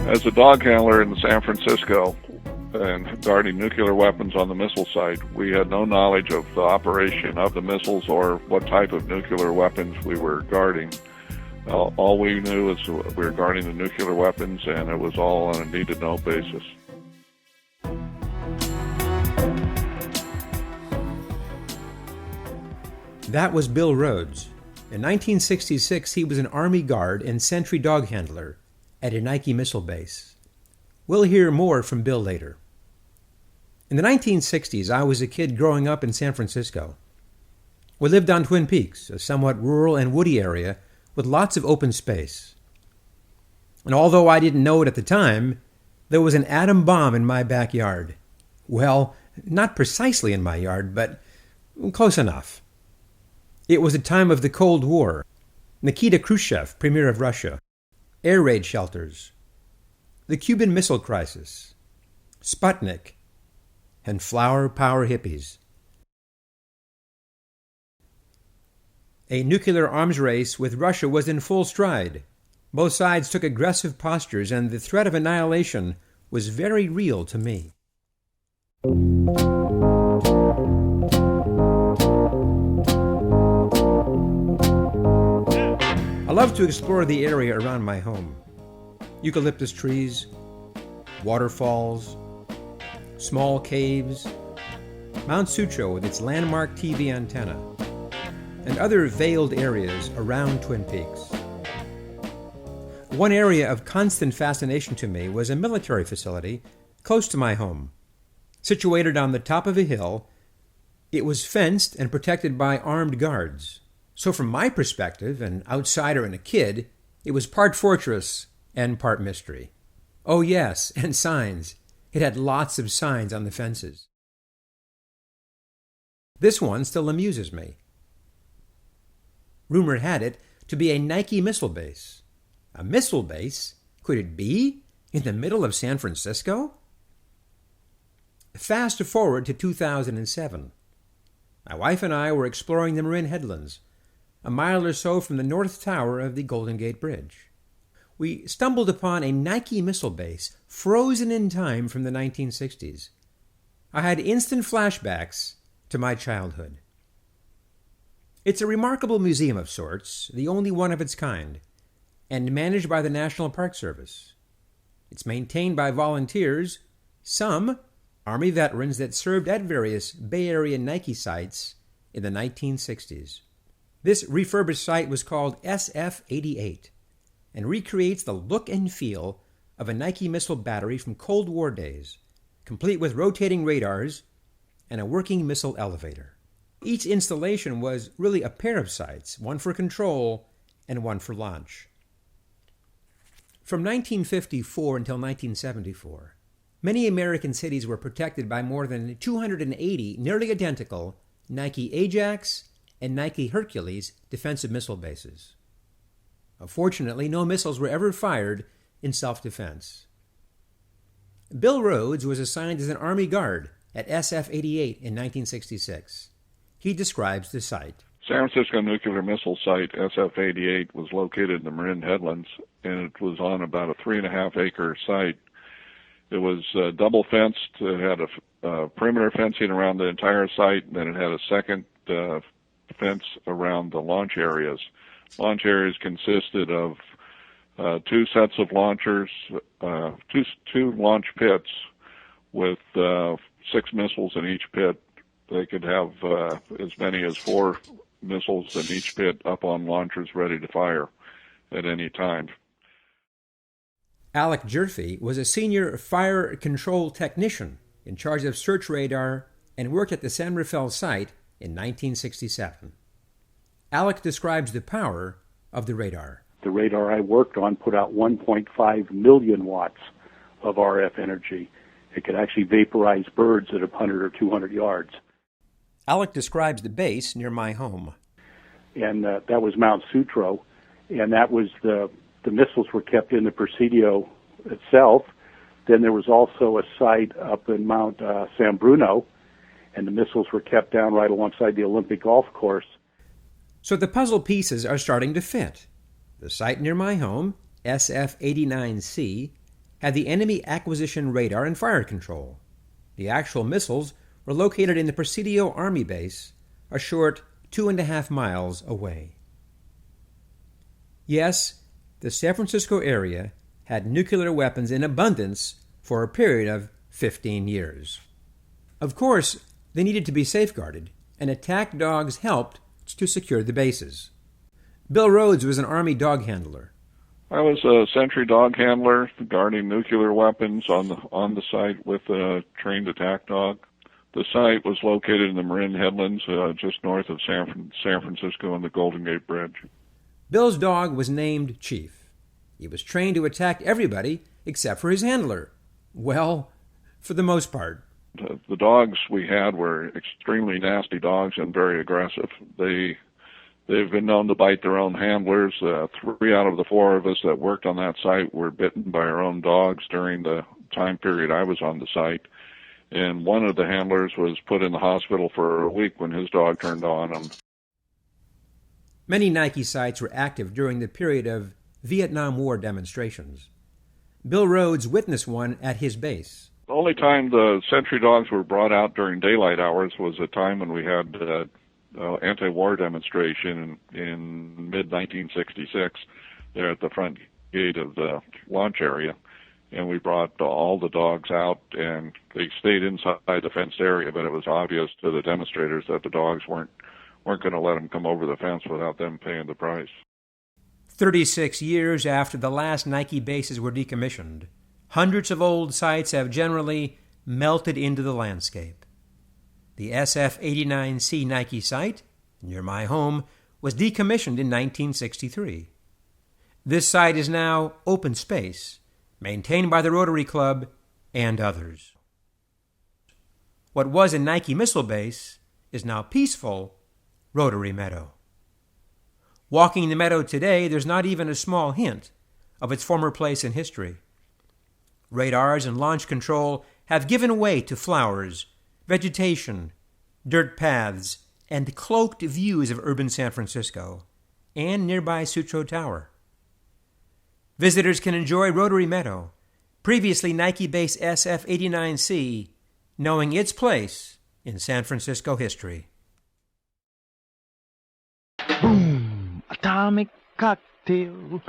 As a dog handler in San Francisco and guarding nuclear weapons on the missile site, we had no knowledge of the operation of the missiles or what type of nuclear weapons we were guarding. All we knew is we were guarding the nuclear weapons, and it was all on a need-to-know basis. That was Bill Rhodes. In 1966, he was an Army guard and sentry dog handler at a Nike missile base. We'll hear more from Bill later. In the 1960s, I was a kid growing up in San Francisco. We lived on Twin Peaks, a somewhat rural and woody area with lots of open space. And although I didn't know it at the time, there was an atom bomb in my backyard. Well, not precisely in my yard, but close enough. It was a time of the Cold War, Nikita Khrushchev, Premier of Russia, air raid shelters, the Cuban Missile Crisis, Sputnik, and flower power hippies. A nuclear arms race with Russia was in full stride. Both sides took aggressive postures, and the threat of annihilation was very real to me. I love to explore the area around my home. Eucalyptus trees, waterfalls, small caves, Mount Sutro with its landmark TV antenna, and other veiled areas around Twin Peaks. One area of constant fascination to me was a military facility close to my home. Situated on the top of a hill, it was fenced and protected by armed guards. So from my perspective, an outsider and a kid, it was part fortress and part mystery. Oh yes, and signs. It had lots of signs on the fences. This one still amuses me. Rumor had it to be a Nike missile base. A missile base? Could it be? In the middle of San Francisco? Fast forward to 2007. My wife and I were exploring the Marin Headlands, a mile or so from the north tower of the Golden Gate Bridge. We stumbled upon a Nike missile base frozen in time from the 1960s. I had instant flashbacks to my childhood. It's a remarkable museum of sorts, the only one of its kind, and managed by the National Park Service. It's maintained by volunteers, some Army veterans that served at various Bay Area Nike sites in the 1960s. This refurbished site was called SF-88 and recreates the look and feel of a Nike missile battery from Cold War days, complete with rotating radars and a working missile elevator. Each installation was really a pair of sites, one for control and one for launch. From 1954 until 1974, many American cities were protected by more than 280 nearly identical Nike Ajax and Nike Hercules defensive missile bases. Fortunately, no missiles were ever fired in self-defense. Bill Rhodes was assigned as an Army guard at SF-88 in 1966. He describes the site. San Francisco Nuclear Missile Site, SF-88, was located in the Marin Headlands, and it was on about a 3.5-acre site. It was double fenced. It had a perimeter fencing around the entire site, and then it had a second fence around the launch areas. Launch areas consisted of two sets of launchers, two launch pits with 6 missiles in each pit. They could have as many as 4 missiles in each pit up on launchers ready to fire at any time. Alec Jerfy was a senior fire control technician in charge of search radar and worked at the San Rafael site in 1967. Alec describes the power of the radar. The radar I worked on put out 1.5 million watts of RF energy. It could actually vaporize birds at 100 or 200 yards. Alec describes the base near my home. And that was Mount Sutro, and that was the missiles were kept in the Presidio itself. Then there was also a site up in Mount San Bruno, and the missiles were kept down right alongside the Olympic golf course. So the puzzle pieces are starting to fit. The site near my home, SF-89C, had the enemy acquisition radar and fire control. The actual missiles were located in the Presidio Army Base, a short 2.5 miles away. Yes, the San Francisco area had nuclear weapons in abundance for a period of 15 years. Of course, they needed to be safeguarded, and attack dogs helped to secure the bases. Bill Rhodes was an Army dog handler. I was a sentry dog handler guarding nuclear weapons on the site with a trained attack dog. The site was located in the Marin Headlands, just north of San Francisco and the Golden Gate Bridge. Bill's dog was named Chief. He was trained to attack everybody except for his handler. Well, for the most part. The dogs we had were extremely nasty dogs and very aggressive. They've been known to bite their own handlers. 3 out of the 4 of us that worked on that site were bitten by our own dogs during the time period I was on the site. And one of the handlers was put in the hospital for a week when his dog turned on him. Many Nike sites were active during the period of Vietnam War demonstrations. Bill Rhodes witnessed one at his base. The only time the sentry dogs were brought out during daylight hours was a time when we had anti-war demonstration in mid-1966 there at the front gate of the launch area. And we brought all the dogs out, and they stayed inside the fenced area, but it was obvious to the demonstrators that the dogs weren't going to let them come over the fence without them paying the price. 36 years after the last Nike bases were decommissioned, hundreds of old sites have generally melted into the landscape. The SF-89C Nike site, near my home, was decommissioned in 1963. This site is now open space, maintained by the Rotary Club and others. What was a Nike missile base is now peaceful Rotary Meadow. Walking the meadow today, there's not even a small hint of its former place in history. Radars and launch control have given way to flowers, vegetation, dirt paths, and cloaked views of urban San Francisco and nearby Sutro Tower. Visitors can enjoy Rotary Meadow, previously Nike base SF-89C, knowing its place in San Francisco history. Boom! Atomic cocktail.